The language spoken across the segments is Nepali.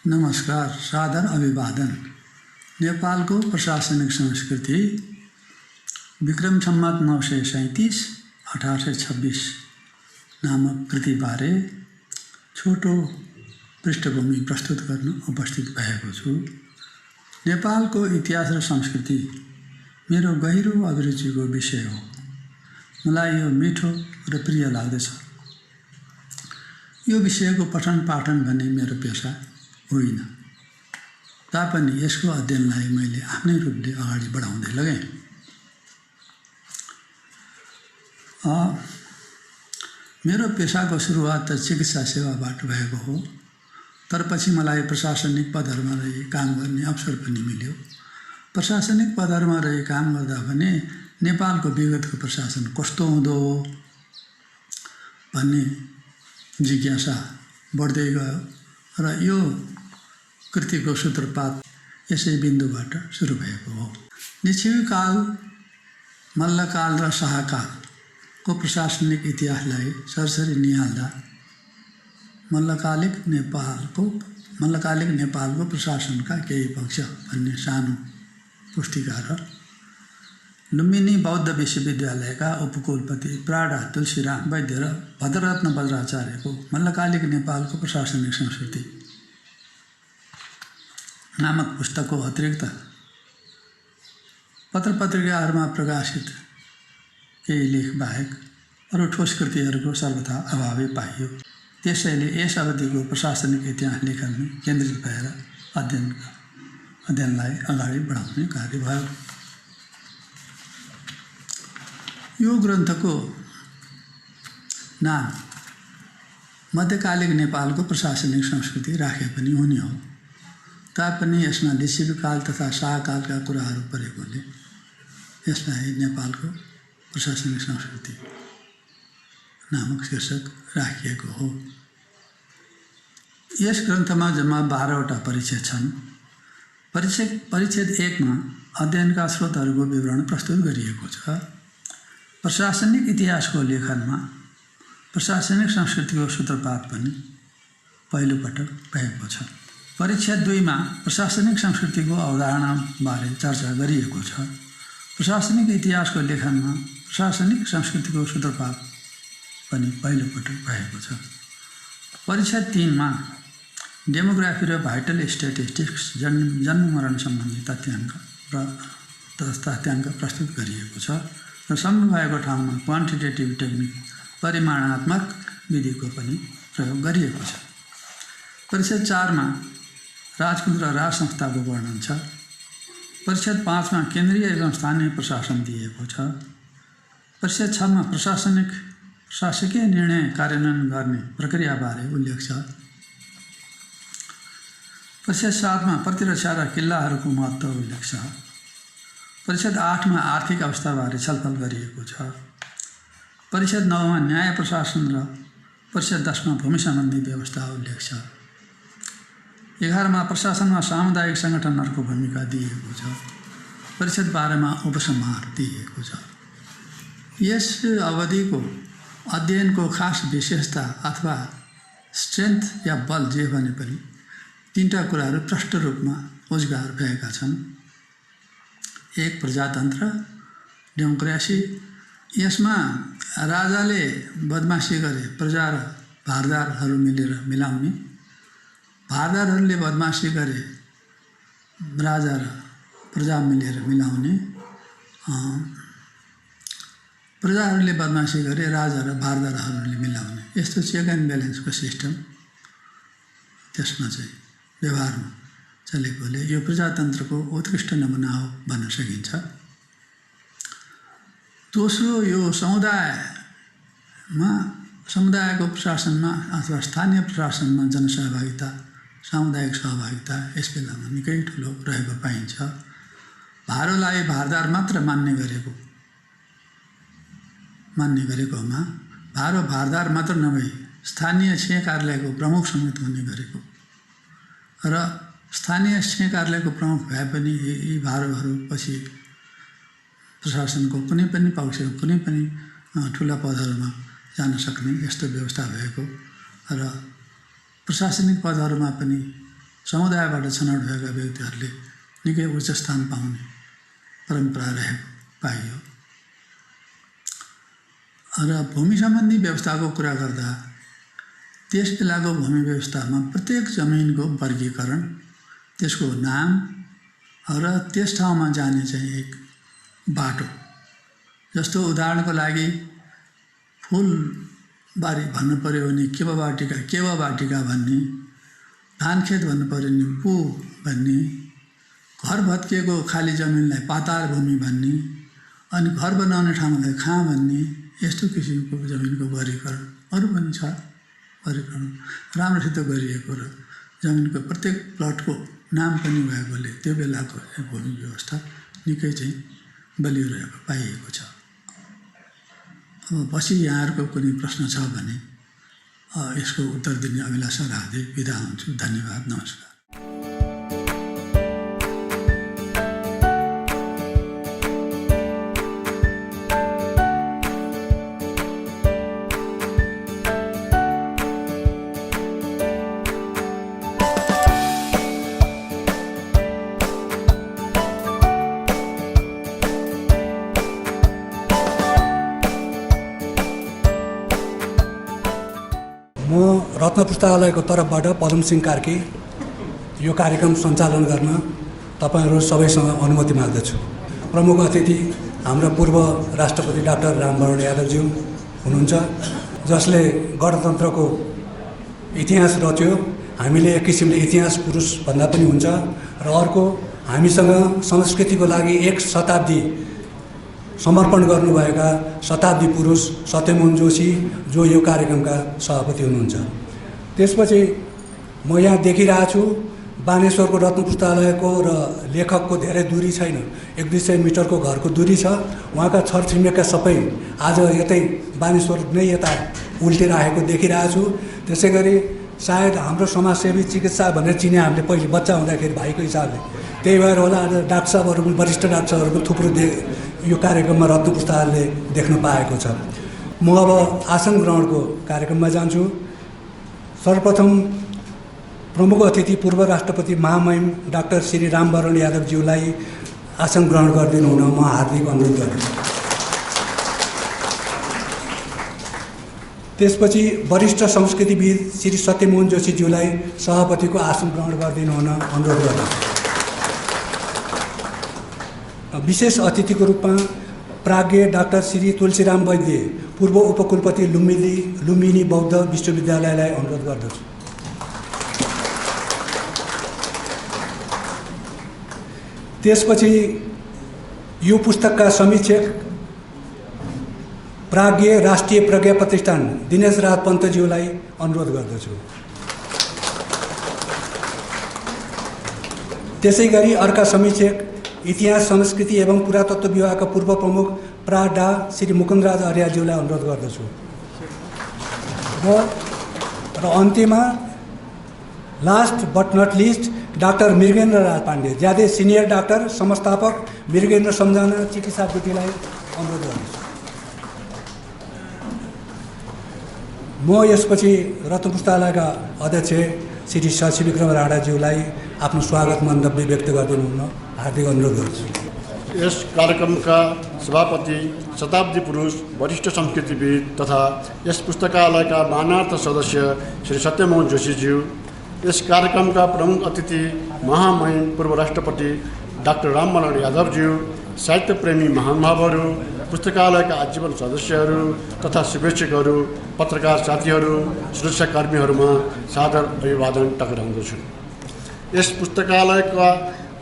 नमस्कार, सादर अभिवादन। नेपालको प्रशासनिक संस्कृति विक्रम सम्वत 937 1826 नामक कृतिबारे छोटो पृष्ठभूमि प्रस्तुत गर्न उपस्थित भएको छु। नेपालको इतिहास र संस्कृति मेरो गहिरो अभिरुचिको विषय हो। मलाई यो मिठो र प्रिय लाग्दछ। यो विषयको पठन पाठन भन्ने मेरो पेशा होइन, तापनि यसको अध्ययनलाई मैले आफ्नै रूपले अगाडि बढाउँदै लगाएँ। मेरो पेशाको सुरुवात त चिकित्सा सेवाबाट भएको हो, तर पछि मलाई प्रशासनिक पदहरूमा रही काम गर्ने अवसर पनि मिल्यो। प्रशासनिक पदहरूमा रही काम गर्दा भने नेपालको विगतको प्रशासन कस्तो हुँदो भन्ने जिज्ञासा बढ्दै गयो र यो कृतिको सूत्रपात यसै बिन्दुबाट सुरु भएको हो। लिच्छवी काल, मल्लकाल र शाहकालको प्रशासनिक इतिहासलाई सरसरी निहाल्दा मल्लकालिक नेपालको प्रशासनका केही पक्ष भन्ने सानो पुस्तिका र लुम्बिनी बौद्ध विश्वविद्यालयका उपकुलपति प्राडा तुलसीराम वैद्य र भद्ररत्न बज्राचार्यको मल्लकालिक नेपालको प्रशासनिक संस्कृति नामक पुस्तकको अतिरिक्त पत्र पत्रिकाहरूमा प्रकाशित केही लेख बाहेक अरू ठोस कृतिहरूको सर्वथा अभावै पाइयो। त्यसैले यस अवधिको प्रशासनिक इतिहास लेखनमै केन्द्रित भएर अध्ययनलाई अगाडि बढाउने कार्य भयो। यो ग्रन्थको नाम मध्यकालिक नेपालको प्रशासनिक संस्कृति राखे पनि हुने हो, तापनि यसमा लिच्छवी काल तथा शाहकालका कुराहरू परेकोले यसलाई नेपालको प्रशासनिक संस्कृति नामक शीर्षक राखिएको हो। यस ग्रन्थमा जम्मा 12वटा परिच्छेद छन्। परिच्छेद 1 मा अध्ययनका स्रोतहरूको विवरण प्रस्तुत गरिएको छ। प्रशासनिक इतिहासको लेखनमा प्रशासनिक संस्कृतिको सूत्रपात पनि पहिलोपटक भएको छ। परिच्छेद 2 मा प्रशासनिक संस्कृतिको अवधारणाबारे चर्चा गरिएको छ। प्रशासनिक इतिहासको लेखनमा प्रशासनिक संस्कृतिको सूत्रपात पनि पहिलोपटक भएको छ। परिच्छेद 3 मा डेमोग्राफी र भाइटल स्ट्याटिस्टिक्स जन्म मरण सम्बन्धी तथ्याङ्क प्रस्तुत गरिएको छ र सम्भव भएको ठाउँमा क्वान्टिटेटिभ टेक्निक परिमाणात्मक विधिको पनि प्रयोग गरिएको छ। परिच्छेद 4 मा राजकुल र राज संस्थाको वर्णन छ। परिच्छेद 5 मा केन्द्रीय एवं स्थानीय प्रशासन दिएको छ। परिच्छेद 6 मा प्रशासकीय निर्णय कार्यान्वयन गर्ने प्रक्रियाबारे उल्लेख छ। परिच्छेद 7 मा प्रतिरक्षा र किल्लाहरूको महत्त्व उल्लेख छ। परिच्छेद 8 मा आर्थिक अवस्थाबारे छलफल गरिएको छ। परिच्छेद 9 मा न्याय प्रशासन र परिच्छेद 10 मा भूमि सम्बन्धी व्यवस्था उल्लेख छ। 11 मा प्रशासनमा सामुदायिक सङ्गठनहरूको भूमिका दिएको छ। परिच्छेद 12 मा उपसंहार दिएको छ। यस अवधिको अध्ययनको खास विशेषता अथवा स्ट्रेन्थ या बल जे भने पनि 3टा कुराहरू प्रष्ट रूपमा उजागर भएका छन्। 1 प्रजातन्त्र, डेमोक्रेसी। यसमा राजाले बदमासी गरे प्रजा र भारदारहरू मिलेर मिलाउने, भारदारहरूले बदमासी गरे राजा र प्रजा मिलेर मिलाउने, प्रजाहरूले बदमासी गरे राजा र भारदारहरूले मिलाउने, यस्तो चेक एन्ड ब्यालेन्सको सिस्टम त्यसमा चाहिँ व्यवहारमा चलेकोले यो प्रजातन्त्रको उत्कृष्ट नमुना हो भन्न सकिन्छ। दोस्रो, यो समुदायको प्रशासनमा अथवा स्थानीय प्रशासनमा जनसहभागिता, सामुदायिक सहभागिता यस बेलामा निकै ठुलो रहेको पाइन्छ। भारोलाई भारदार मात्र मान्ने गरेकोमा भारो भारदार मात्र नभई स्थानीय क्षय कार्यालयको प्रमुख समेत हुने गरेको र स्थानीय क्षय कार्यालयको प्रमुख भए पनि यी भारोहरू पछि प्रशासनको कुनै पनि पक्षको कुनै पनि ठुला पदहरूमा जान सक्ने यस्तो व्यवस्था भएको र प्रशासनिक पदहरूमा पनि समुदायबाट छनौट भएका व्यक्तिहरूले निकै उच्च स्थान पाउने परम्परा रहेको पाइयो। र भूमि सम्बन्धी व्यवस्थाको कुरा गर्दा त्यस बेलाको भूमि व्यवस्थामा प्रत्येक जमिनको वर्गीकरण, त्यसको नाम र त्यस ठाउँमा जाने चाहिँ एक बाटो, जस्तो उदाहरणको लागि फुलबारी भन्नु पर्यो भने केवा बाटिका भन्ने, धानखेत भन्नु पर्यो भने पु भन्ने, घर भत्किएको खाली जमिनलाई पाताल भूमि भन्ने, अनि घर बनाउने ठाउँलाई खाँ भन्ने, यस्तो किसिमको जमिनको वर्गीकरण अरू पनि छ। वर्गीकरण राम्रोसित गरिएको र जमिनको प्रत्येक प्लटको नाम पनि भएकोले त्यो बेलाको भूमि व्यवस्था निकै चाहिँ बलियो रहेको पाइएको छ। अब पछि यहाँहरूको कुनै प्रश्न छ भने यसको उत्तर दिने अभिलाषा राख्दै बिदा हुन्छु। धन्यवाद, नमस्कार। रत्न पुस्तकालयको तर्फबाट पदम सिंह कार्की यो कार्यक्रम सञ्चालन गर्न तपाईहरू सबैसँग अनुमति माग्दछु। प्रमुख अतिथि हाम्रा पूर्व राष्ट्रपति डाक्टर रामवरण यादवज्यू हुनुहुन्छ, जसले गणतन्त्रको इतिहास रच्यो। हामीले एक किसिमले इतिहास पुरुष भन्दा पनि हुन्छ। र अर्को, हामीसँग संस्कृतिको लागि 1 शताब्दी समर्पण गर्नुभएका शताब्दी पुरुष सत्यमोहन जोशी, जो यो कार्यक्रमका सभापति हुनुहुन्छ। त्यसपछि म यहाँ देखिरहेको छु बानेश्वरको रत्न पुस्तकालयको र लेखकको धेरै दूरी छैन, 100-200 मिटरको घरको दूरी छ। उहाँका छरछिमेकका सबै आज यतै बानेश्वर नै यता उल्टिरहेको देखिरहेको छु। त्यसै गरी सायद हाम्रो समाजसेवी चिकित्सा भनेर चिने हामीले पहिले बच्चा हुँदाखेरि भाइको हिसाबले, त्यही भएर होला आज डाक्टर साहबहरू पनि, वरिष्ठ डाक्टर साहबहरू पनि थुप्रो यो कार्यक्रममा रत्न पुस्तकालयले देख्न पाएको छ। म अब आसन ग्रहणको कार्यक्रममा जान्छु। सर्वप्रथम प्रमुख अतिथि पूर्व राष्ट्रपति महामहिम डाक्टर श्री रामवरण यादवज्यूलाई आसन ग्रहण गरिदिनु हुन म हार्दिक अनुरोध गर्दछु। त्यसपछि वरिष्ठ संस्कृतिविद श्री सत्यमोहन जोशीज्यूलाई सभापतिको आसन ग्रहण गरिदिनु हुन अनुरोध गर्दछु। विशेष अतिथिको रूपमा प्राज्ञ डाक्टर श्री तुलसीराम वैद्य, पूर्व उपकुलपति लुम्बिनी बौद्ध विश्वविद्यालयलाई अनुरोध गर्दछु। त्यसपछि यो पुस्तकका समीक्षक प्राज्ञ राष्ट्रिय प्रज्ञा प्रतिष्ठान दिनेश राज पन्तज्यूलाई अनुरोध गर्दछु। त्यसै गरी अर्का समीक्षक इतिहास संस्कृति एवं पुरातत्व विभागका पूर्व प्रमुख डा श्री मुकुन्दराज अर्याज्यूलाई अनुरोध गर्दछु। र अन्त्यमा last but not least doctor Mrigendra Raj Pandey, ज्यादै सिनियर डाक्टर संस्थापक मृगेन्द्र सम्झना चिकित्सा विधिलाई अनुरोध गर्दछु। म यसपछि रत्न पुस्तकालयका अध्यक्ष श्री शशि विक्रम राणाज्यूलाई आफ्नो स्वागत मन्तव्य व्यक्त गरिदिनु हुन हार्दिक अनुरोध गर्छु। यस कार्यक्रमका सभापति शताब्दी पुरुष वरिष्ठ संस्कृतिविद तथा यस पुस्तकालयका मानार्थ सदस्य श्री सत्यमोहन जोशीज्यू, यस कार्यक्रमका प्रमुख अतिथि महामहिम पूर्व राष्ट्रपति डाक्टर रामवरण यादवज्यू, साहित्य प्रेमी महानुभावहरू, पुस्तकालयका आजीवन सदस्यहरू तथा शुभेच्छकहरू, पत्रकार साथीहरू, सुरक्षाकर्मीहरूमा सादर अभिवादन टक्राउँदछु। यस पुस्तकालयका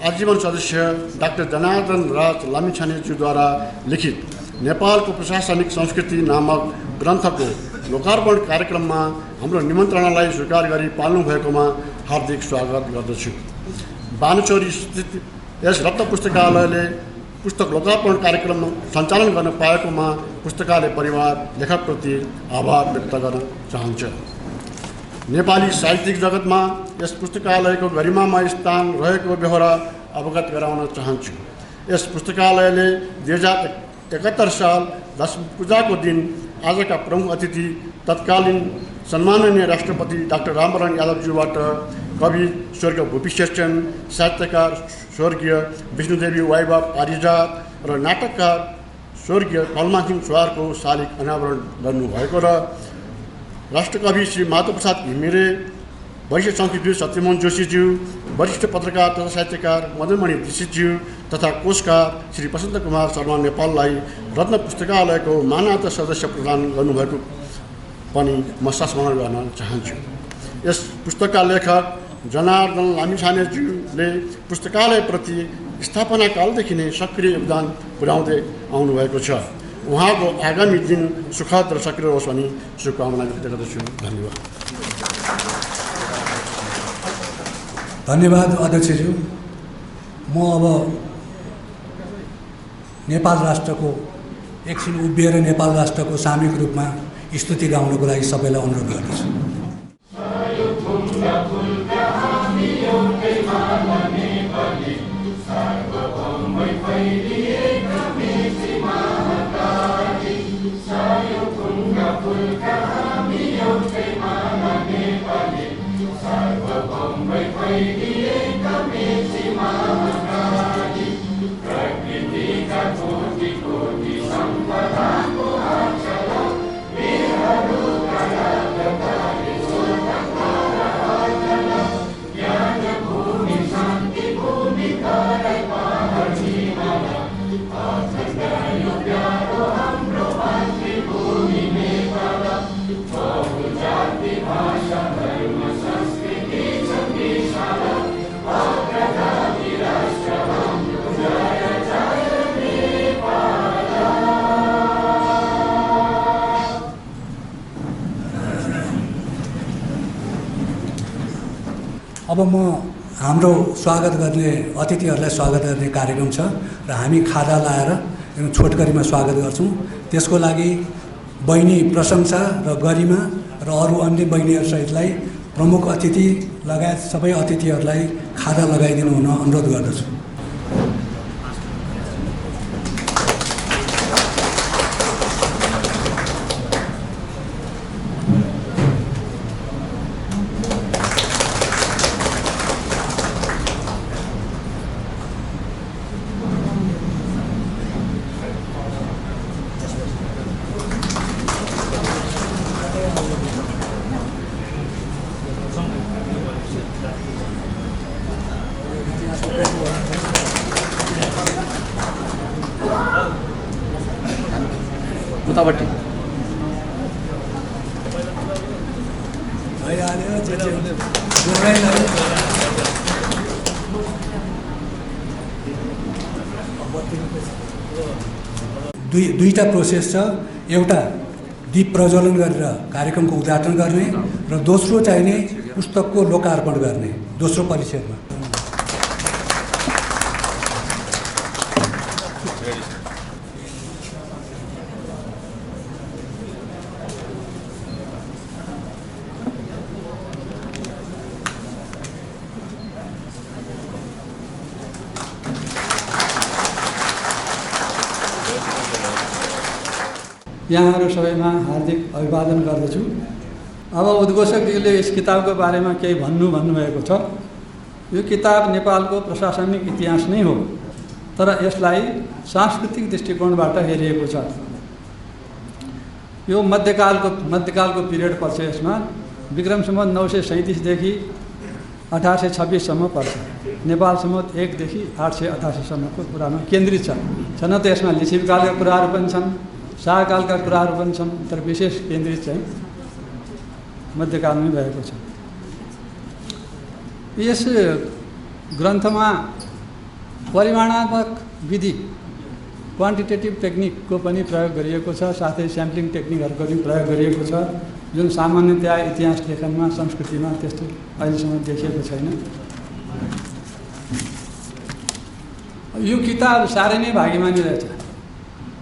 आजीवन सदस्य डाक्टर जनार्दन राज लामिछानेज्यूद्वारा लिखित नेपालको प्रशासनिक संस्कृति नामक ग्रन्थको लोकार्पण कार्यक्रममा हाम्रो निमन्त्रणालाई स्वीकार गरी पाल्नु भएकोमा हार्दिक स्वागत गर्दछु। बानेश्वरी स्थित यस रत्न पुस्तकालयले पुस्तक लोकार्पण कार्यक्रम सञ्चालन गर्न पाएकोमा पुस्तकालय परिवार लेखकप्रति आभार व्यक्त गर्न चाहन्छ। नेपाली साहित्यिक जगतमा यस पुस्तकालयको गरिमामय स्थान रहेको बेहोरा अवगत गराउन चाहन्छु। यस पुस्तकालयले 2071 साल दश पूजाको दिन आजका प्रमुख अतिथि तत्कालीन सम्माननीय राष्ट्रपति डाक्टर रामवरण यादवज्यूबाट कवि स्वर्गीय भूपी श्रेष्ठन, साहित्यकार स्वर्गीय विष्णुदेवी वाइबा पारिजात र नाटककार स्वर्गीय कलमासिंह सुवारको शालिग अनावरण गर्नुभएको र राष्ट्रकवि श्री माधवप्रसाद घिमिरे, वरिष्ठ संस्कृतविद सत्यमोहन जोशीज्यू, वरिष्ठ पत्रकार तथा साहित्यकार मदनमणि दीक्षितज्यू तथा कोषकार श्री प्रशान्त कुमार शर्मा नेपाललाई रत्न पुस्तकालयको माननीय सदस्य प्रदान गर्नुभएको पनि म स्मरण गर्न चाहन्छु। यस पुस्तकका लेखक जनार्दन लामिछानेज्यूले पुस्तकालयप्रति स्थापनाकालदेखि नै सक्रिय योगदान पुर्याउँदै आउनुभएको छ। उहाँको आगामी दिन सुखद र सक्रिय होस् भनी शुभकामना व्यक्त गर्दछु। धन्यवाद। धन्यवाद अध्यक्षज्यू। म अब नेपाल राष्ट्रको एकछिन उभिएर नेपाल राष्ट्रको सामूहिक रूपमा स्तुति गाउनको लागि सबैलाई अनुरोध गर्दछु। अब म हाम्रो स्वागत गर्ने अतिथिहरूलाई स्वागत गर्ने कार्यक्रम छ र हामी खाजा लाएर छोटकरीमा स्वागत गर्छौँ। त्यसको लागि बहिनी प्रशंसा र गरिमा र अरू अन्य बहिनीहरूसहितलाई प्रमुख अतिथि लगायत सबै अतिथिहरूलाई खाजा लगाइदिनु हुन अनुरोध गर्दछु। उतापट्टि दुईटा प्रोसेस छ। एउटा दीप प्रज्वलन गरेर कार्यक्रमको उद्घाटन गर्ने र दोस्रो चाहिने पुस्तकको लोकार्पण गर्ने दोस्रो परिच्छेदमा। यहाँहरू सबैमा हार्दिक अभिवादन गर्दछु। अब उद्घोषकजीले यस किताबको बारेमा केही भन्नुभएको छ। यो किताब नेपालको प्रशासनिक इतिहास नै हो, तर यसलाई सांस्कृतिक दृष्टिकोणबाट हेरिएको छ। यो मध्यकालको पिरियड पर्छ। यसमा विक्रम सम्वत 937देखि 1826सम्म पर्छ। नेपाल सम्वत 1देखि 888सम्मको कुरामा केन्द्रित छ। छन त यसमा लिच्छवीकालका कुराहरू पनि छन्, शाहकालका कुराहरू पनि छन्, तर विशेष केन्द्रित चाहिँ मध्यकालमै भएको छ। यस ग्रन्थमा परिमाणात्मक विधि क्वान्टिटेटिभ टेक्निकको पनि प्रयोग गरिएको छ, साथै स्याम्पलिङ टेक्निकहरूको पनि प्रयोग गरिएको छ, जुन सामान्यतया इतिहास लेखनमा संस्कृतिमा त्यस्तो अहिलेसम्म देखिएको छैन। यो किताब साह्रै नै भाग्यमानी रहेछ।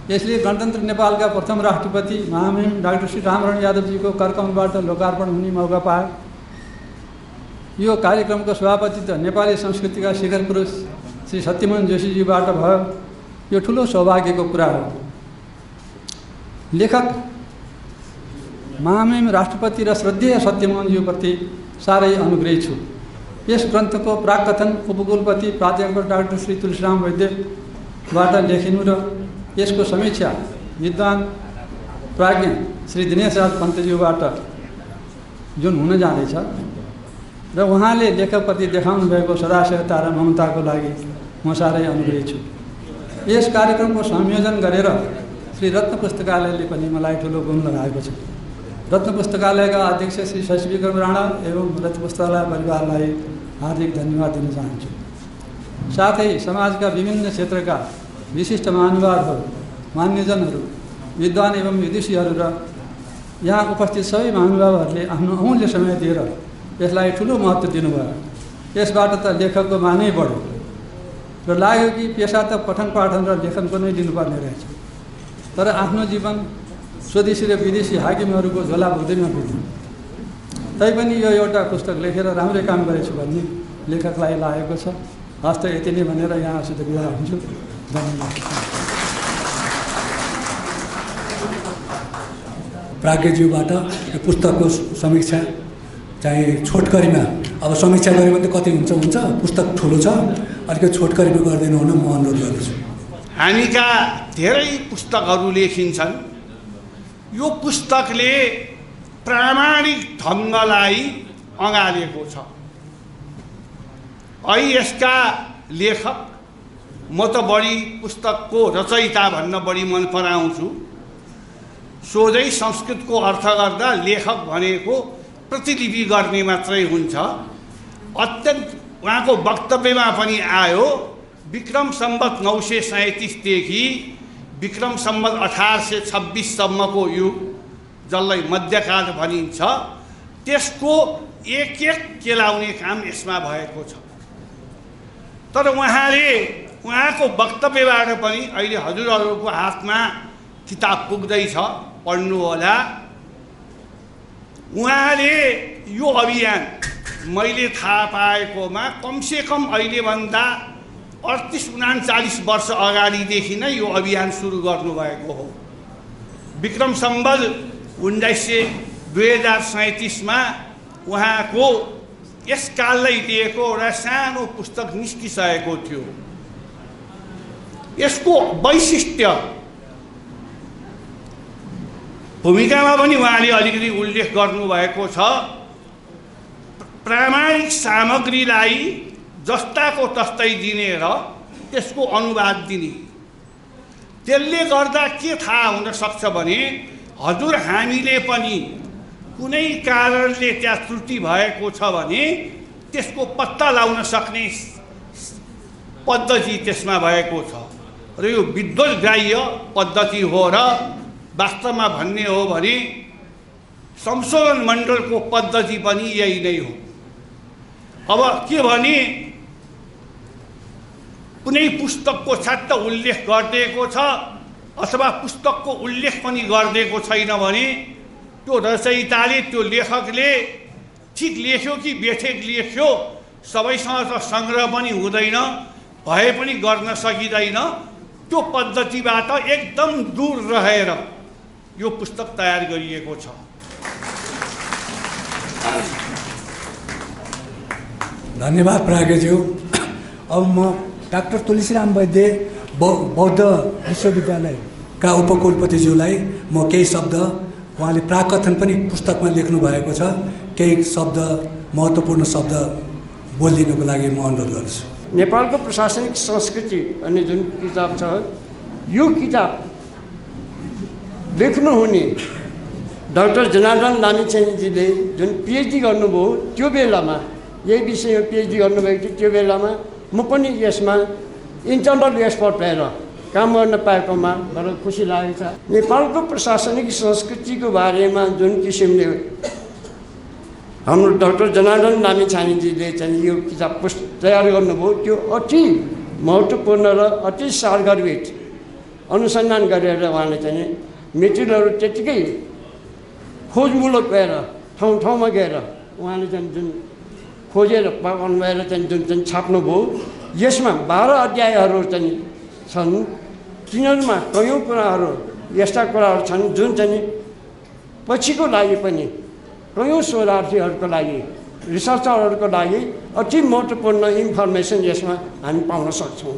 यसले गणतन्त्र नेपालका प्रथम राष्ट्रपति महामहिम डाक्टर श्री रामरण यादवजीको करकमलबाट लोकार्पण हुने मौका पायो। यो कार्यक्रमको सभापति त नेपाली संस्कृतिका शिखर पुरुष श्री सत्यमोहन जोशीजीबाट भयो। यो ठुलो सौभाग्यको कुरा हो। लेखक महामहिम राष्ट्रपति र श्रद्धेय सत्यमोहनज्यूप्रति साह्रै अनुग्रही छु। यस ग्रन्थको प्राकथन उपकुलपति प्राध्यापक डाक्टर श्री तुलसीराम वैद्यबाट लेखिनु र यसको समीक्षा विद्वान प्राज्ञ श्री दिनेश राज पन्तज्यूबाट जुन हुन जाँदैछ र उहाँले लेखकप्रति देखाउनु भएको सदाशयता र ममताको लागि म साह्रै अनुग्रही छु। यस कार्यक्रमको संयोजन गरेर श्री रत्न पुस्तकालयले पनि मलाई ठुलो गुण लगाएको छ। रत्न पुस्तकालयका अध्यक्ष श्री शशि विक्रम राणा एवं रत्न पुस्तकालय परिवारलाई हार्दिक धन्यवाद दिन चाहन्छु। साथै समाजका विभिन्न क्षेत्रका विशिष्ट महानुभावहरू, मान्यजनहरू, विद्वान एवं विदुषीहरू र यहाँ उपस्थित सबै महानुभावहरूले आफ्नो अमूल्य समय दिएर यसलाई ठुलो महत्त्व दिनुभयो। यसबाट त लेखकको मानै बढ्यो र लाग्यो कि पेसा त पठन पाठन र लेखनको नै दिनुपर्ने रहेछ। तर आफ्नो जीवन स्वदेशी र विदेशी हाकिमहरूको झोला बोक्दैमा बित्यो। तैपनि यो एउटा पुस्तक लेखेर राम्रै काम गरेछु भन्ने लेखकलाई लागेको छ। हस्त यति नै भनेर यहाँसित बिदा हुन्छु। धन्यवाद। प्राज्ञज्यूबाट यो पुस्तकको समीक्षा चाहिँ छोटकरीमा, अब समीक्षा गऱ्यो भने त कति हुन्छ हुन्छ, पुस्तक ठुलो छ, अलिकति छोटकरीमा गरिदिनु हुन म अनुरोध गर्दछु। हामीका धेरै पुस्तकहरू लेखिन्छन्। यो पुस्तकले प्रामाणिक ढङ्गलाई अँगालेको छ। अहिले यसका लेखक, म त बढी पुस्तकको रचयिता भन्न बढी मन पराउँछु। सोझै संस्कृतको अर्थ गर्दा लेखक भनेको प्रतिलिपि गर्ने मात्रै हुन्छ। अत्यन्त उहाँको वक्तव्यमा पनि आयो, विक्रम सम्वत 937 देखि विक्रम सम्वत 1826 सम्मको युग, जसलाई मध्यकाल भनिन्छ, त्यसको एक एक केलाउने काम यसमा भएको छ। तर उहाँले उहाँको वक्तव्यबाट पनि अहिले हजुरहरूको हातमा किताब पुग्दैछ, पढ्नु होला। उहाँले यो अभियान मैले थाहा पाएकोमा कमसेकम अहिलेभन्दा 38-39 वर्ष अगाडिदेखि नै यो अभियान सुरु गर्नुभएको हो। विक्रम सम्वत 2037मा उहाँको यस काललाई लिएको एउटा सानो पुस्तक निस्किसकेको थियो। यसको वैशिष्ट्य भूमिकामा पनि उहाँले अलिकति उल्लेख गर्नुभएको छ। प्रामाणिक सामग्रीलाई जस्ताको तस्तै दिने र त्यसको अनुवाद दिने। त्यसले गर्दा के थाहा हुन सक्छ भने हजुर हामीले पनि कुनै कारणले त्यहाँ त्रुटि भएको छ भने त्यसको पत्ता लगाउन सक्ने पद्धति त्यसमा भएको छ र यो विद्वत्ग्राह्य पद्धति हो र वास्तवमा भन्ने हो भने संशोधन मण्डलको पद्धति पनि यही नै हो। अब के भने कुनै पुस्तकको छाट्ट उल्लेख गरिदिएको छ अथवा पुस्तकको उल्लेख पनि गरिदिएको छैन भने त्यो रचयिताले, त्यो लेखकले ठिक लेख्यो कि बेठिक लेख्यो, सबैसँग त सङ्ग्रह पनि हुँदैन, भए पनि गर्न सकिँदैन। त्यो पद्धतिबाट एकदम दूर रहेर यो पुस्तक तयार गरिएको छ। धन्यवाद प्राज्ञज्यू। अब म डाक्टर तुलसीराम वैद्य बौद्ध विश्वविद्यालयका उपकुलपतिज्यूलाई म केही शब्द, उहाँले प्राकथन पनि पुस्तकमा लेख्नु भएको छ, केही शब्द, महत्त्वपूर्ण शब्द बोलिदिनुको लागि म अनुरोध गर्छु। नेपालको प्रशासनिक संस्कृति भन्ने जुन किताब छ, यो किताब लेख्नुहुने डाक्टर जनार्दन लामिछानेजीले जुन पिएचडी गर्नुभयो त्यो बेलामा, यही विषयमा पिएचडी गर्नुभएको थियो, त्यो बेलामा म पनि यसमा इन्टर्नल एक्सपर्ट भएर काम गर्न पाएकोमा बडो खुसी लागेको छ। नेपालको प्रशासनिक संस्कृतिको बारेमा जुन किसिमले हाम्रो डाक्टर जनार्दन लामिछानेजीले चाहिँ यो किताब तयार गर्नुभयो, त्यो अति महत्त्वपूर्ण र अति सारगर्भित अनुसन्धान गरेर उहाँले चाहिँ मेटेरियलहरू त्यत्तिकै खोजमूलक भएर ठाउँ ठाउँमा गएर उहाँले चाहिँ जुन खोजेर पकाउनु भएर चाहिँ जुन छाप्नुभयो, यसमा 12 अध्यायहरू चाहिँ छन्। तिनीहरूमा कयौँ कुराहरू यस्ता कुराहरू छन् जुन चाहिँ पछिको लागि पनि कयौँ शोधार्थीहरूको लागि रिसर्चरहरूको लागि अति महत्त्वपूर्ण इन्फर्मेसन यसमा हामी पाउन सक्छौँ।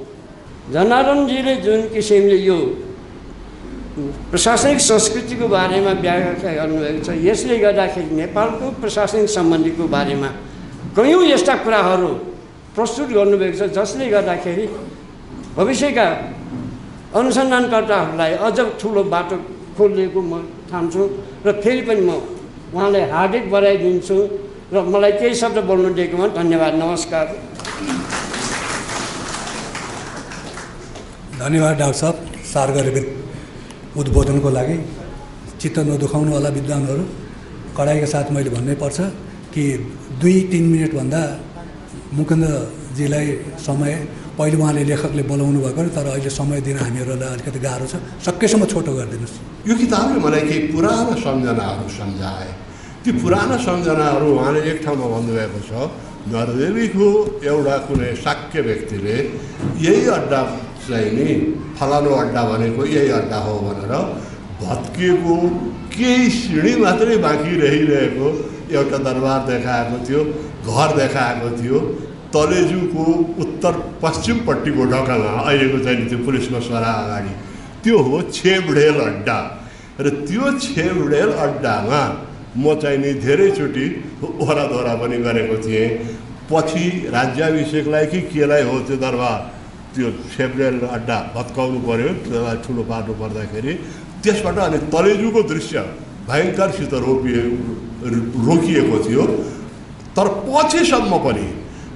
जनार्दनजीले जुन किसिमले यो प्रशासनिक संस्कृतिको बारेमा व्याख्या गर्नुभएको छ, यसले गर्दाखेरि नेपालको प्रशासनिक सम्बन्धीको बारेमा कयौँ यस्ता कुराहरू प्रस्तुत गर्नुभएको छ जसले गर्दाखेरि भविष्यका अनुसन्धानकर्ताहरूलाई अझ ठुलो बाटो खोलिएको म ठान्छु र फेरि पनि म उहाँलाई हार्दिक बधाई दिन्छु र मलाई केही शब्द बोल्नु दिएकोमा धन्यवाद। नमस्कार। धन्यवाद डाक्टर साहब सारगर्भित उद्बोधनको लागि। चित्त नदुखाउनु होला विद्वानहरू, कडाइका साथ मैले भन्नै पर्छ कि 2-3 मिनटभन्दा मुकुन्दजीलाई समय पहिले उहाँले लेखकले बोलाउनु भएको, तर अहिले समय दिन हामीहरूलाई अलिकति गाह्रो छ, सकेसम्म छोटो गरिदिनुहोस्। यो किताबले मलाई केही पुराना सम्झनाहरू सम्झाए। ती पुराना सम्झनाहरू उहाँले एक ठाउँमा भन्नुभएको छ, नरदेवीको एउटा कुनै शाक्य व्यक्तिले यही अड्डा चाहिँ नि फलानु अड्डा भनेको यही अड्डा हो भनेर भत्किएको केही सिँढी मात्रै बाँकी रहिरहेको एउटा दरबार देखाएको थियो, घर देखाएको थियो। तलेजुको उत्तर पश्चिमपट्टिको ढोकामा अहिलेको चाहिँ त्यो पुलिस मसवरा अगाडि त्यो हो छेबडेल अड्डा। र त्यो छेबडेल अड्डामा म चाहिँ नि धेरैचोटि ओरादोरा पनि गरेको थिएँ। पछि राज्याभिषेकलाई कि केलाई हो त्यो दरबार, त्यो छेबडेल अड्डा भत्काउनु पर्यो, त्यसलाई ठुलो पार्नु पर्दाखेरि त्यसबाट अनि तलेजुको दृश्य भयङ्करसित रोकिएको थियो। तर पछिसम्म पनि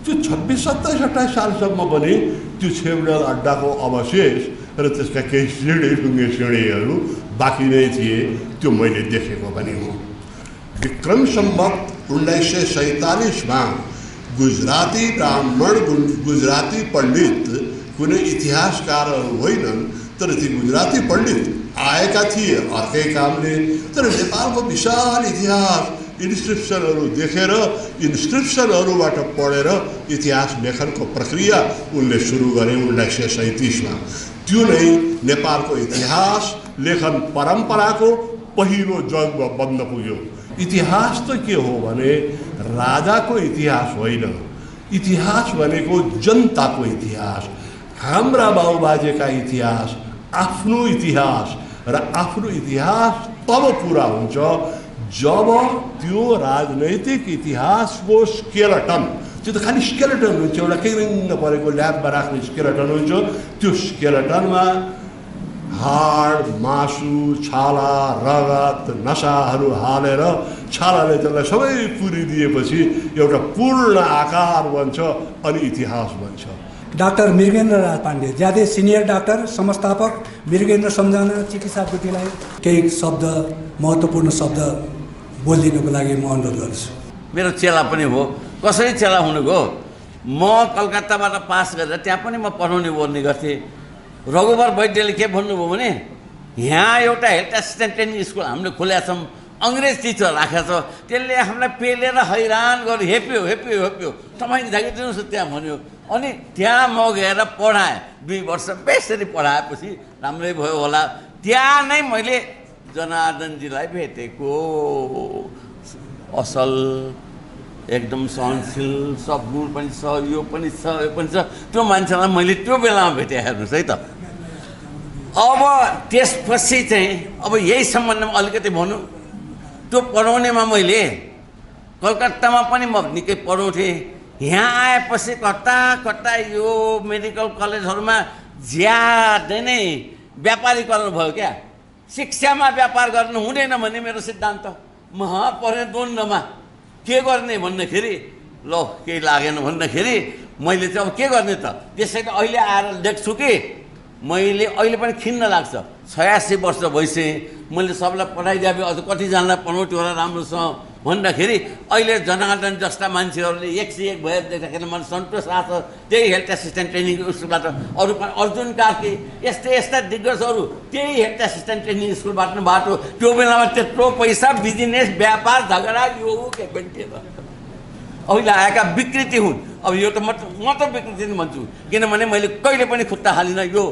त्यो 26-27-28 सालसम्म पनि त्यो छेबडेल अड्डाको अवशेष र त्यसका केही ढुङ्गे सिँढीहरू बाँकी नै थिए, त्यो मैले देखेको पनि हो। विक्रम सम्वत 1947 गुजराती ब्राह्मण गुजराती पण्डित कुनै इतिहासकारहरू होइनन्, तर ती गुजराती पण्डित आएका थिए अर्कै कामले। तर नेपालको विशाल इतिहास इन्स्क्रिप्सनहरू देखेर इन्स्क्रिप्सनहरूबाट पढेर इतिहास लेखनको प्रक्रिया उनले सुरु गरे 1937 त्यो नै नेपालको इतिहास लेखन परम्पराको पहिलो जग बन्द पुग्यो। इतिहास त के हो भने राजाको इतिहास होइन, इतिहास भनेको जनताको इतिहास, हाम्रा बाबुबाजेका इतिहास, आफ्नो इतिहास। र आफ्नो इतिहास तब पुरा हुन्छ जब त्यो राजनैतिक इतिहासको स्केलेटन, त्यो त खालि स्केलेटन हुन्छ, एउटा केरिङ्ग परेको ल्याबमा राख्ने स्केलेटन हुन्छ। त्यो स्केलेटनमा हाड, मासु, छाला, रगत, नसाहरू हालेर छालाले त्यसलाई सबै पुरिदिएपछि एउटा पूर्ण आकार बन्छ अनि इतिहास बन्छ। डाक्टर मृगेन्द्र राज पाण्डे, ज्यादै सिनियर डाक्टर संस्थापक मृगेन्द्र सम्झना चिकित्सा गुटीलाई केही शब्द, महत्त्वपूर्ण शब्द बोलिदिनुको लागि म अनुरोध गर्छु। मेरो चेला पनि हो, कसरी चेला हुनुको, म कलकत्ताबाट पास गरेर त्यहाँ पनि म पढाउने बोल्ने गर्थेँ। रघुवर वैद्यले के भन्नुभयो भने यहाँ एउटा हेल्थ एसिस्टेन्ट ट्रेनिङ स्कुल हामीले खोलेका छौँ, अङ्ग्रेज टिचर राखेको छ, त्यसले हामीलाई पेलेर हैरान गर्यो, हेप्यो तपाईँ जागिदिनुहोस् त्यहाँ भन्यो। अनि त्यहाँ म गएर पढाएँ, 2 वर्ष बेसरी पढाएपछि राम्रै भयो होला। त्यहाँ नै मैले जनार्दनजीलाई भेटेको, असल एकदम सहनशील, सब गुण पनि छ, यो पनि छ, यो पनि छ। त्यो मान्छेलाई मैले त्यो बेलामा भेटेँ, हेर्नुहोस् है त। अब त्यसपछि चाहिँ अब यही सम्बन्धमा अलिकति भनौँ, त्यो पढाउनेमा मैले कलकत्तामा पनि म निकै पढाउँथेँ। यहाँ आएपछि कता यो मेडिकल कलेजहरूमा ज्यादै नै व्यापारीकरण भयो क्या। शिक्षामा व्यापार गर्नु हुँदैन भन्ने मेरो सिद्धान्त। महापढ्ने द्वन्द्वमा के गर्ने भन्दाखेरि ल केही लागेन भन्दाखेरि मैले चाहिँ अब के गर्ने त। त्यसैले अहिले आएर देख्छु कि मैले अहिले पनि खिन्न लाग्छ, 86 वर्ष भइसकेँ, मैले सबलाई पढाइदिए अझ कतिजनालाई पढाउँथ्यो होला राम्रोसँग भन्दाखेरि अहिले जनार्दन जस्ता मान्छेहरूले 101 भएर देख्दाखेरि मलाई सन्तोष लाग्छ। त्यही हेल्थ एसिस्टेन्ट ट्रेनिङ स्कुलबाट, अरू पनि अर्जुन कार्की यस्ता दिग्गजहरू त्यही हेल्थ एसिस्टेन्ट ट्रेनिङ स्कुलबाट नै बाटो। त्यो बेलामा त्यत्रो पैसा, बिजनेस, व्यापार, झगडा यो के भेटिएन। अहिले आएका विकृति हुन्। अब यो त म त विकृति नै भन्छु, किनभने मैले कहिले पनि खुट्टा हालिनँ। यो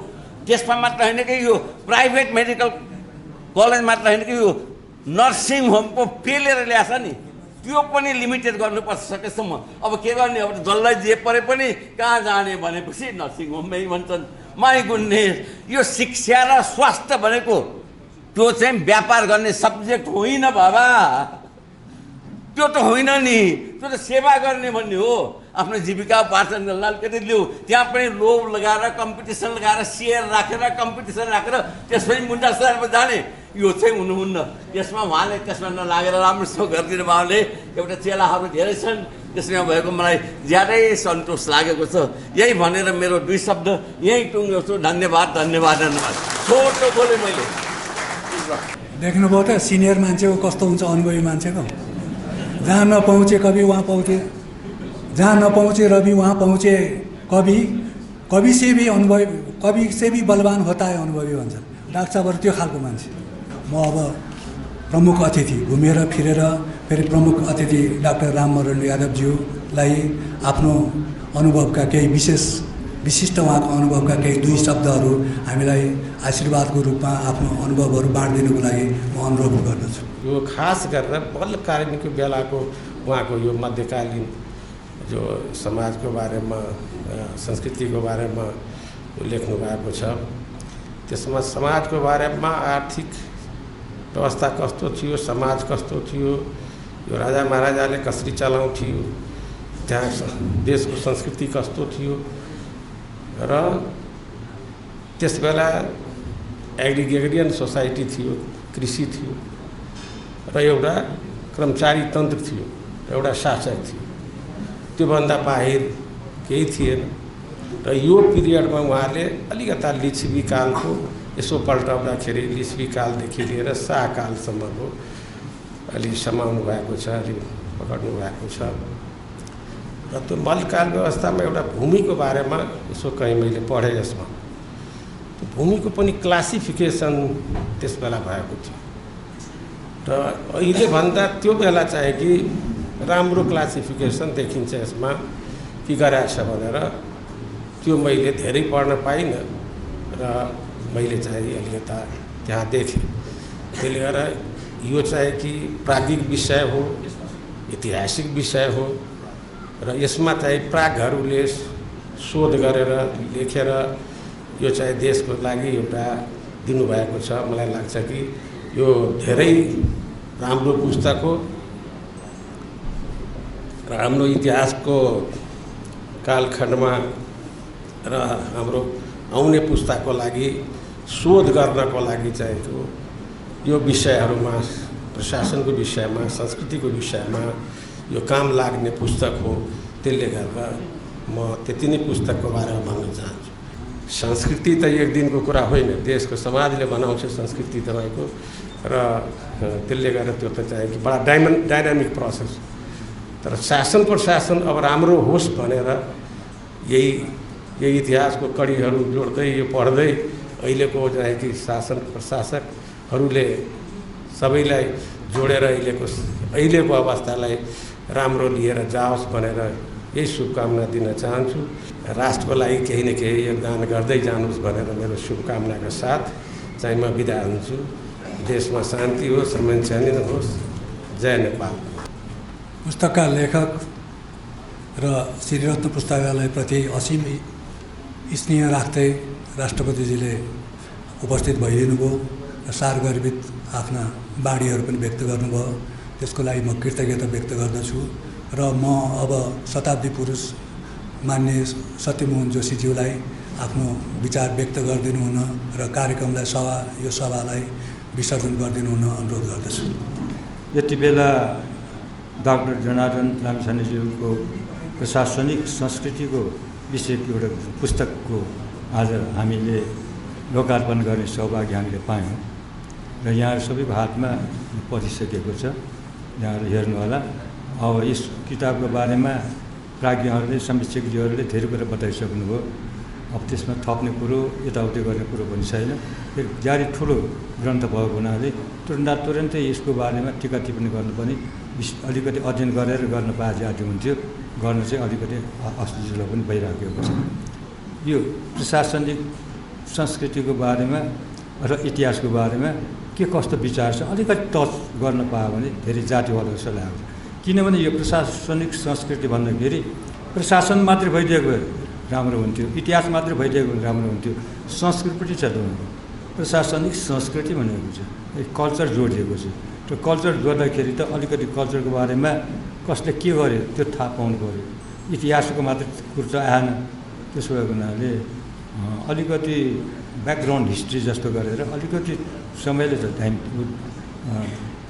त्यसमा मात्र होइन कि यो प्राइभेट मेडिकल कलेज मात्र होइन कि यो नर्सिङ होमको पेलेर ल्याएछ नि, त्यो पनि लिमिटेड गर्नुपर्छ सकेसम्म। अब के गर्ने, अब जसलाई जे परे पनि कहाँ जाने भनेपछि नर्सिङ होममै भन्छन्। माई गुडनेस, यो शिक्षा र स्वास्थ्य भनेको त्यो चाहिँ व्यापार गर्ने सब्जेक्ट होइन बाबा, त्यो त होइन नि, त्यो त सेवा गर्ने भन्ने हो। आफ्नो जीविका उपार्जन गर्न अलिकति लिऊ, त्यहाँ पनि लोभ लगाएर कम्पिटिसन लगाएर सेयर राखेर कम्पिटिसन राखेर त्यसपछि मुन्डा सरमा जाने, यो चाहिँ हुनुहुन्न। यसमा उहाँले त्यसमा नलागेर राम्रोसँग गरिदिनु भयो भने एउटा चेलाहरू धेरै छन्, त्यसमा भएको मलाई ज्यादै सन्तोष लागेको छ। यही भनेर मेरो 2 शब्द यहीँ टुङ्ग्याउँछु। धन्यवाद धन्यवाद धन्यवाद। छोटो बोलेँ मैले। देख्नुभयो त सिनियर मान्छेको कस्तो हुन्छ, अनुभवी मान्छेको। जहाँ नपहुँचे कवि वहाँ पहुँचे, जहाँ नपहुँचे रवि वहाँ पहुँचे कवि। कवि से भी बलवान होता है अनुभवी भन्छन् डाक्टर साहबहरू, त्यो खालको मान्छे। म अब प्रमुख अतिथि घुमेर फिरेर फेरि प्रमुख अतिथि डाक्टर राममरण यादवज्यूलाई आफ्नो अनुभवका केही विशिष्ट उहाँको अनुभवका केही 2 शब्दहरू हामीलाई आशीर्वादको रूपमा आफ्नो अनुभवहरू बाँडिदिनुको लागि म अनुरोध गर्दछु। यो खास गरेर बलकालीनको बेलाको उहाँको यो मध्यकालीन जो समाजको बारेमा संस्कृतिको बारेमा लेख्नु भएको छ, त्यसमा समाजको बारेमा आर्थिक व्यवस्था कस्तो थियो, समाज कस्तो थियो, यो राजा महाराजाले कसरी चलाउँथ्यो, त्यहाँ देशको संस्कृति कस्तो थियो र त्यसबेला एग्रिगेरियन सोसाइटी थियो, कृषि थियो र एउटा कर्मचारी तन्त्र थियो, एउटा शासक थियो। त्योभन्दा बाहिर केही थिएन र यो पिरियडमा उहाँले अलिकता लिच्छवी कालको यसो पल्टाउँदाखेरि लिच्छवी कालदेखि लिएर शाहकालसम्मको अलि समाउनु भएको छ, अलि पकड्नु भएको छ। र त्यो मल्लकाल व्यवस्थामा एउटा भूमिको बारेमा यसो कहीँ मैले पढेँ। यसमा त्यो भूमिको पनि क्लासिफिकेसन त्यस बेला भएको थियो र अहिले भन्दा त्यो बेला चाहिँ कि राम्रो क्लासिफिकेसन देखिन्छ यसमा के गरेको छ भनेर। त्यो मैले धेरै पढ्न पाइनँ र मैले चाहिँ अलिकता त्यहाँ देखेँ। त्यसले गर्दा यो चाहिँ कि प्राज्ञिक विषय हो, ऐतिहासिक विषय हो र यसमा चाहिँ प्राज्ञहरूले शोध गरेर लेखेर यो चाहिँ देशको लागि एउटा दिनुभएको छ। मलाई लाग्छ कि यो धेरै राम्रो पुस्तक हो र हाम्रो इतिहासको कालखण्डमा र हाम्रो आउने पुस्ताको लागि शोध गर्नको लागि चाहिँ यो विषयहरूमा, प्रशासनको विषयमा, संस्कृतिको विषयमा यो काम लाग्ने पुस्तक हो। त्यसले गर्दा म त्यति नै पुस्तकको बारेमा भन्न चाहन्छु। संस्कृति त एक दिनको कुरा होइन, देशको समाजले बनाउँछ संस्कृति तपाईँको र त्यसले गर्दा त्यो त चाहिँ कि बडा डाइनामिक प्रोसेस। तर शासन प्रशासन अब राम्रो होस् भनेर यही इतिहासको कडीहरू जोड्दै यो पढ्दै अहिलेको चाहिँ कि शासन प्रशासकहरूले सबैलाई जोडेर अहिलेको अवस्थालाई राम्रो लिएर जाओस् भनेर यही शुभकामना दिन चाहन्छु। राष्ट्रको लागि केही न केही योगदान गर्दै जानुहोस् भनेर मेरो शुभकामनाका साथ चाहिँ म बिदा हुन्छु। देशमा शान्ति होस्, समन्चयन होस्। जय नेपाल। पुस्तकका लेखक र श्रीरत्न पुस्तकालयप्रति असीम स्नेह राख्दै राष्ट्रपतिजीले उपस्थित भइदिनु भयो र सारगर्भित आफ्ना बाणीहरू पनि व्यक्त गर्नुभयो। त्यसको लागि म कृतज्ञता व्यक्त गर्दछु र म अब शताब्दी पुरुष मान्य सत्यमोहन जोशीज्यूलाई आफ्नो विचार व्यक्त गरिदिनु हुन र कार्यक्रमलाई यो सभालाई विसर्जन गरिदिनु हुन अनुरोध गर्दछु। यति बेला डाक्टर जनार्दन लामिछानेज्यूको प्रशासनिक संस्कृतिको विषयको एउटा पुस्तकको आज हामीले लोकार्पण गर्ने सौभाग्य हामीले पायौँ र यहाँ सबैको हातमा पढिसकेको छ। यहाँहरू हेर्नुहोला। अब यस किताबको बारेमा प्राज्ञहरूले, समीक्षकज्यूहरूले धेरै कुरा बताइसक्नुभयो। अब त्यसमा थप्ने कुरो, यताउति गर्ने कुरो पनि छैन। फेरि ज्यादै ठुलो ग्रन्थ भएको हुनाले तुरन्तै यसको बारेमा टिका टिप्पणी गर्नुपर्ने अलिकति अध्ययन गरेर गर्न पाए ज्यादै हुन्थ्यो। गर्न चाहिँ अलिकति असजिलो पनि भइराखेको छ। यो प्रशासनिक संस्कृतिको बारेमा र इतिहासको बारेमा के कस्तो विचार छ अलिकति टच गर्न पायो भने धेरै जाति होला जस्तो लाग्छ। किनभने यो प्रशासनिक संस्कृति भन्दाखेरि प्रशासन मात्रै भइदिएको राम्रो हुन्थ्यो, इतिहास मात्रै भइदिएको राम्रो हुन्थ्यो, संस्कृति पनि छ। प्रशासनिक संस्कृति भनेको छ कल्चर जोडिएको छ। त्यो कल्चर जोड्दाखेरि त अलिकति कल्चरको बारेमा कसले के गर्यो त्यो थाहा पाउनु पऱ्यो। इतिहासको मात्रै कुरो त आएन। त्यसो भएको हुनाले अलिकति ब्याकग्राउन्ड हिस्ट्री जस्तो गरेर अलिकति समयले त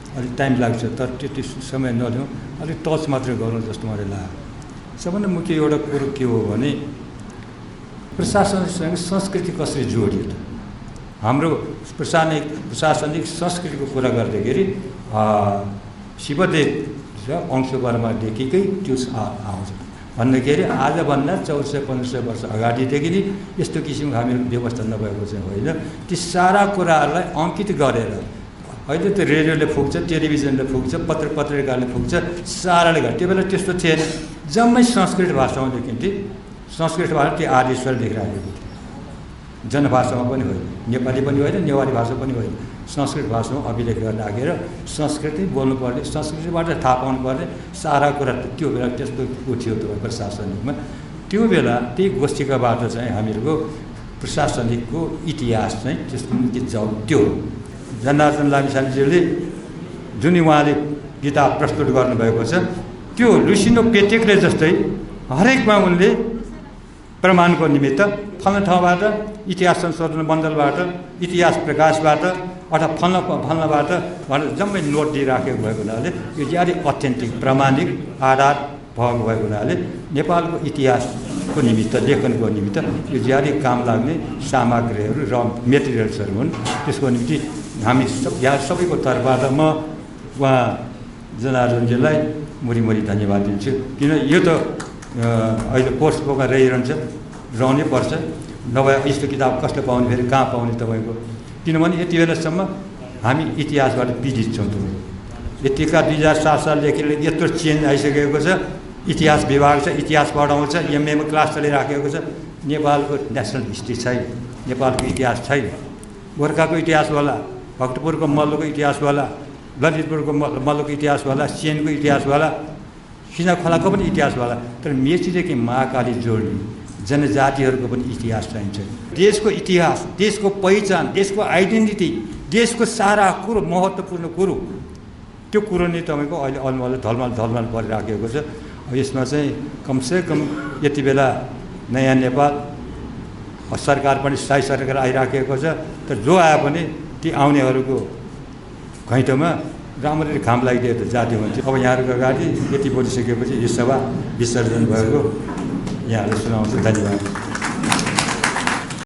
अलिक टाइम लाग्छ, तर त्यति समय नलिउँ, अलिक टच मात्रै गरौँ जस्तो मलाई लाग्यो। सबभन्दा मुख्य एउटा कुरो के हो भने प्रशासनसँग संस्कृति कसरी जोडियो त। हाम्रो प्रशासनिक संस्कृतिको कुरा गर्दाखेरि शिवदेव र अंशवर्मादेखिकै त्यो आउँछ भन्दाखेरि आजभन्दा 1400-1500 वर्ष अगाडिदेखि नै यस्तो किसिमको हामीहरूको व्यवस्था नभएको चाहिँ होइन। ती सारा कुराहरूलाई अङ्कित गरेर अहिले त रेडियोले फुक्छ, टेलिभिजनले फुक्छ, पत्रिकाले फुक्छ, साराले गर्छ। त्यो बेला त्यस्तो थिएन, जम्मै संस्कृत भाषामा लेखिन्थे। संस्कृत भाषा त्यो आदेश्वर लेखिराखेको थियो, जनभाषामा पनि होइन, नेपाली पनि होइन, नेवारी भाषा पनि होइन, संस्कृत भाषामा अभिलेख गरेर राखेर संस्कृति बोल्नुपर्ने, संस्कृतिबाट थाहा पाउनुपर्ने सारा कुरा त्यो बेला त्यस्तो थियो तपाईँ प्रशासनिकमा। त्यो बेला त्यही गोष्ठीकाबाट चाहिँ हामीहरूको प्रशासनिकको इतिहास चाहिँ त्यसको निकै त्यो जनार्दन लामिछानेज्यूले जुन उहाँले किताब प्रस्तुत गर्नुभएको छ त्यो लुसिनो पेटेकले जस्तै हरेकमा उनले प्रमाणको निमित्त फल्न ठाउँबाट इतिहास संशोधन मण्डलबाट, इतिहास प्रकाशबाट अथवा फल्नबाट भनेर जम्मै नोट दिइराखेको भएको हुनाले यो चाहिँ अलिक अथेन्टिक प्रामाणिक आधार भएको भएको हुनाले नेपालको इतिहासको निमित्त, लेखनको निमित्त यो चाहिँ अलिक काम लाग्ने सामग्रीहरू र मेटेरियल्सहरू हुन्। त्यसको निम्ति हामी यहाँ सबैको तर्फबाट म उहाँ जनार्दनजीलाई मुरी धन्यवाद दिन्छु। किन यो त अहिले पोस्ट बुकमा रहिरहन्छ, रहनै पर्छ, नभए यस्तो किताब कसले पाउने, फेरि कहाँ पाउने तपाईँको। किनभने यति बेलासम्म हामी इतिहासबाट पीडित छौँ। यतिका 2007 सालदेखि यत्रो चेन्ज आइसकेको छ। इतिहास विभाग छ, इतिहास पढाउँछ, एमएमा क्लास चलिराखेको छ। नेपालको नेसनल हिस्ट्री छैन, नेपालको इतिहास छैन। गोर्खाको इतिहास होला, भक्तपुरको मल्लको इतिहास होला, ललितपुरको मल्लको इतिहास होला, सेनको इतिहास होला, सिन्धुखोलाको पनि इतिहास होला। तर मेचीदेखि महाकाली जोड्ने जनजातिहरूको पनि इतिहास चाहिन्छ। देशको इतिहास, देशको पहिचान, देशको आइडेन्टिटी, देशको सारा कुरो महत्त्वपूर्ण कुरो, त्यो कुरो नै तपाईँको अहिले अलमल धलमाल परिराखेको छ। यसमा चाहिँ कमसेकम यति बेला नयाँ नेपाल सरकार पनि स्थायी सरकार आइराखेको छ। तर जो आए पनि ती आउनेहरूको घैँटोमा राम्ररी घाम लगाइदिए त जाति हुन्छ। अब यहाँहरूको अगाडि यति बोलिसकेपछि यो सभा विसर्जन भएको यहाँहरूले सुनाउँछु। धन्यवाद।